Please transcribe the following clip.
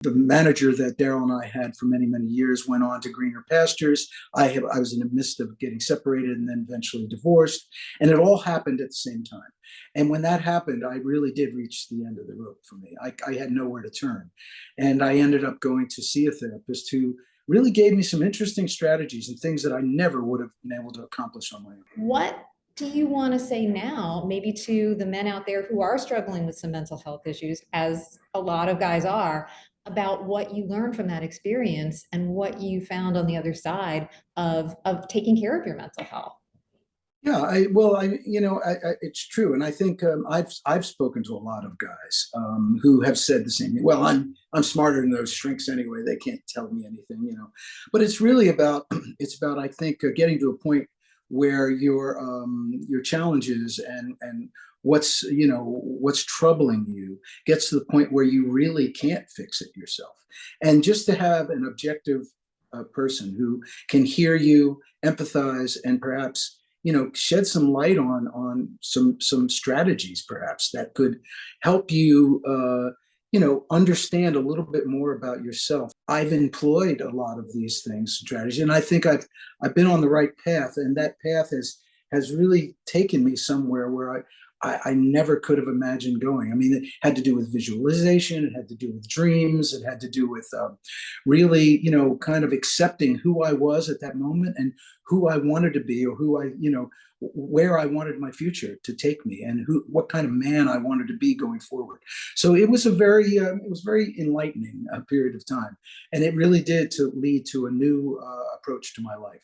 The manager that Daryl and I had for many, many years went on to greener pastures. I was in the midst of getting separated and then eventually divorced. And it all happened at the same time. And when that happened, I really did reach the end of the rope for me. I had nowhere to turn. And I ended up going to see a therapist who really gave me some interesting strategies and things that I never would have been able to accomplish on my own. What do you want to say now, maybe to the men out there who are struggling with some mental health issues, as a lot of guys are, about what you learned from that experience and what you found on the other side of taking care of your mental health? Yeah, it's true, and I think I've spoken to a lot of guys who have said the same thing. Well, I'm smarter than those shrinks anyway. They can't tell me anything. But it's really about I think getting to a point where your challenges and what's troubling you gets to the point where you really can't fix it yourself, and just to have an objective person who can hear you, empathize, and perhaps shed some light on some strategies perhaps that could help you understand a little bit more about yourself. I've employed a lot of these things, strategy, and I think I've been on the right path, and that path has really taken me somewhere where I never could have imagined going. I mean, it had to do with visualization, it had to do with dreams, it had to do with really, kind of accepting who I was at that moment and who I wanted to be, or where I wanted my future to take me, and what kind of man I wanted to be going forward. So it was very enlightening period of time, and it really did to lead to a new approach to my life.